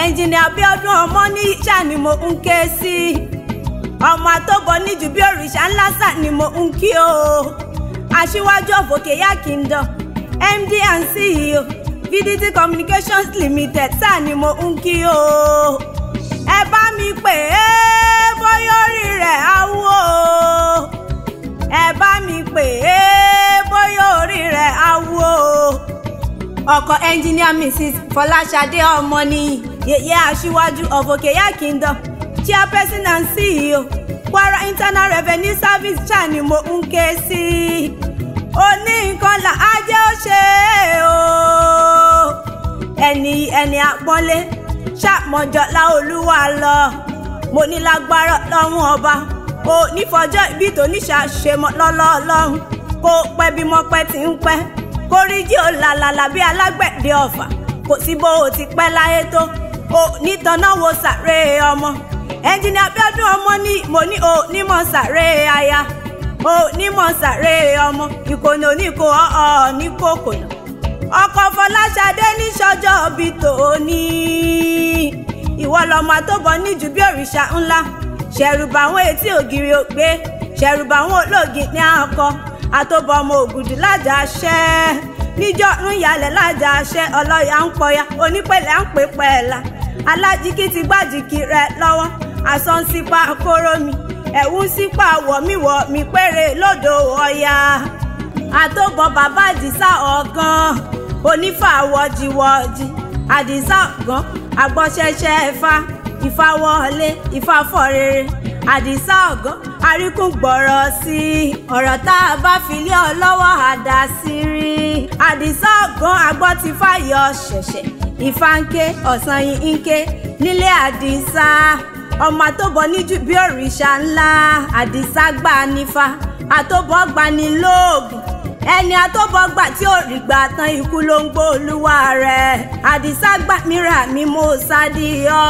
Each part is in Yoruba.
ẹnjìnìà Abíọ́dún ọmọ ní ìṣà ni mo ń ké sí. ọmọ àtọ́bọ̀ níjú bí òrìṣà ńlá sà ni mo ń kí o. Asiwaju of Okeya Kingdom, MD and CEO, VDT Communications Limited sà ni mo ń kí o. ẹ bá mi pè é bóyá orí rẹ̀ á wò ó. ẹ bá mi pè é bóyá orí rẹ̀ á wò ó. ọkọ ẹnjìnìà Mrs. Fọláṣadé Ọmọníyì, yèyé Asiwaju of Okeya Kingdom, Chairperson and CEO, Kwara Internal Revenue Service ṣáà ni mo ń ké sí. oní nǹkan là á jẹ́ ó ṣe o. ẹni àpọ́nlé ṣàmọ̀jọ́lá olúwa lọ. mo ní lágbára lọ́run ọba o nífọjọ́ ìbí tó níṣàṣemọ́ lọ́lọ́ọ̀lọ́run kó pẹ́ bí mo pẹ́ ti ń pẹ́ kó rí jí ò làlàlà bí alágbẹ̀dẹ ọ̀fà kò sí bó o ti pẹ́ láyé tó o nítaná wo sàré ọmọ. ẹnjìnìà Abíọ́dún ọmọ ní mo ní o nímọ̀ sàré aya o nímọ̀ sàré ọmọ ìkònà oníkó ọ̀ ní kòkònà. ọkọ Fọláṣadé ní sọjọ́ bí tòní ìwọ lọmọ àtọ́bọ̀ níjú bí òrìṣà ńlá ṣẹ̀rùbà àwọn etí ògiri ògbé ṣẹ̀rùbà àwọn olóògì ní akọ àtọ́bọ̀ ọmọ ògùdù lájà ṣẹ́ níjọ́ ń yalẹ̀ lájà ṣẹ́ ọlọ́yà ń pọya onípẹ̀lẹ̀ ń pè pẹ̀lá alájíkí ti gbájìkì rẹ̀ lọ́wọ́ àsán sípa kóró mi ẹ̀wù sípa wọ̀ mí péré lódò ọ̀yà àtọ́bọ̀ bàbá àdìsá ọ̀gán onífàwọ̀jìwọ̀jì àdìsá ọ̀gán àgbọ̀ṣẹ̀ṣẹ̀ ẹ̀fà ìfàwọlé ìfàfọ̀rere àdìsá ọ̀gán àríkún gbọ̀rọ̀ sí i ọ̀rọ̀ tá a bá fi lé ọ lọ́wọ́ àdá sí rí àdìsá ọ̀gán àgbọ̀ ti fàyọ̀ ṣẹ̀ṣẹ̀ ìfànké ọ̀sán yìí ń ké nílé àdìsá ọmọ àtọ́bọ̀ níjú bí òrìṣà ńlá àdìsá gbà nífà àtọ́bọ̀ gbà ní lóògùn ẹni àtọ́bọ̀ gbà tí ò rí gbà tán ikú ló ń gbó olúwa rẹ̀ àdìsá gbà mìíràn mi mo sádìọ́.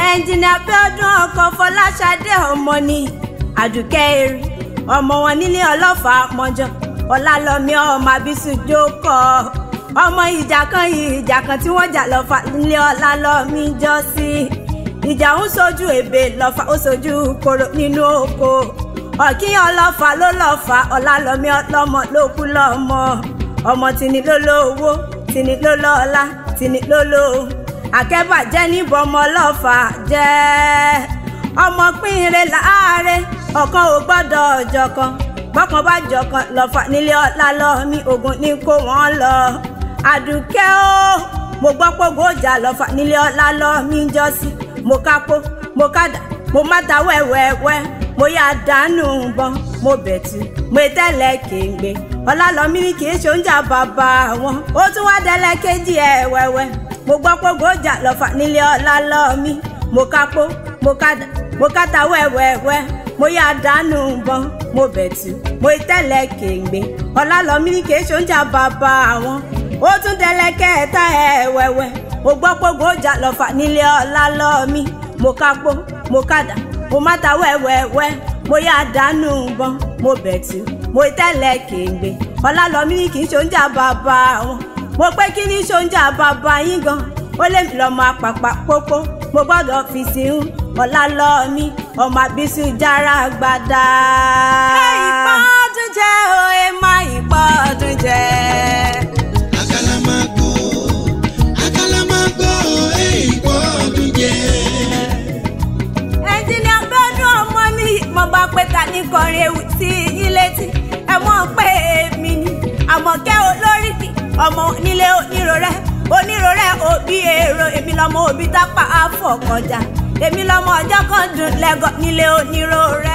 ẹnjìnìà Abíọ́dún ọkọ Fọláṣadé Ọmọníyì Àdùkẹ́ èrè ọmọ wọn nílé ọlọ́fà mọ́jọ ọlálọ́mí ọmọ Abísù jókòó ọmọ ìjà kan tí wọ́n jà lọ́fà nílé ọlálọ́mí jọ sí ìjà ń sojú èbè lọ́fà ó sojú koro nínú oko ọ̀kíyàn ọlọ́fà ló lọ́fà ọlálọ́mí ọlọ́mọ ló kú lọ́mọ ọmọ tìní ló lówó tìní ló lọ́lá tìní ló lówó àkẹ́bàjẹ́ níbọn ọmọ ọlọ́fà jẹ́ ọmọ pínre láàárẹ̀ ọ̀kan ò gbọ́dọ̀ ọ̀jọ̀kan bọ́kan bá jọ̀kan lọ́fà nílé ọlálọ́mí ogun ní kó wọ́n lọ Àdùkẹ́ o mo gbọ́ pògbó ọjà lọ́fà nílé ọlálọ́mí jọ sí mo kápó mo kádà mo máta wẹ́wẹ́wẹ́ mo yá dànù bọ́n mo bẹ̀tù mo tẹ́lẹ̀ kéńgbé ọlálọ́mí ní kì í ṣe oúnjẹ bàbá wọn ó tún wá dẹ́lẹ̀ kéjì ẹ̀ wẹ́wẹ́ mo gbọ́ pògbó ọjà lọ́fà nílé ọlálọ́mí mo kápó mo kádà mo káta wẹ́wẹ́wẹ́ mo yá dànù bọ́n mo bẹ̀tù mo tẹ́lẹ̀ kéńgbé ọlálọ́mí ní kì í ṣe oúnjẹ bàbá wọn ó tún dẹ́lẹ̀ kẹta ẹ̀ wẹ́wẹ́ mo gbọ́ pògbó ọjà lọ́fà nílé ọlálọ́mí mo kápó mo kádà mo máta wẹ́wẹ́wẹ́ mo yá dànù bọ́n mo bẹ̀tù mo tẹ́lẹ̀ kéńgbé ọlálọ́mí ní kì í ṣe oúnjẹ bàbá wọn mo pé kí ní ṣe oúnjẹ bàbá yín gan ó lè lọ́mọ àpàpà pópó mo gbọ́dọ̀ fi sí ń ọlálọ́mí ọmọ Abísù jára gbàdá. ìpọ́dún jẹ́ o má ìpọ́dún jẹ́. Àkàlàmàgbò ìpọ́dún jẹ́. ẹnjìnìà Abíọ́dún Ọmọníyì mo bá pé ta ní kọrin ewì sí yín létí ẹ mọ̀ pé èmi ni Àmọ̀kẹ́ Olóríkì ọmọ nílé onírọ̀rẹ́ òbí èrò èmi lọmọ òbí tápà àfọ̀kọjà èmi lọmọ ọjọ́ kan dùn lẹ́gọ̀ nílé onírọ̀rẹ́.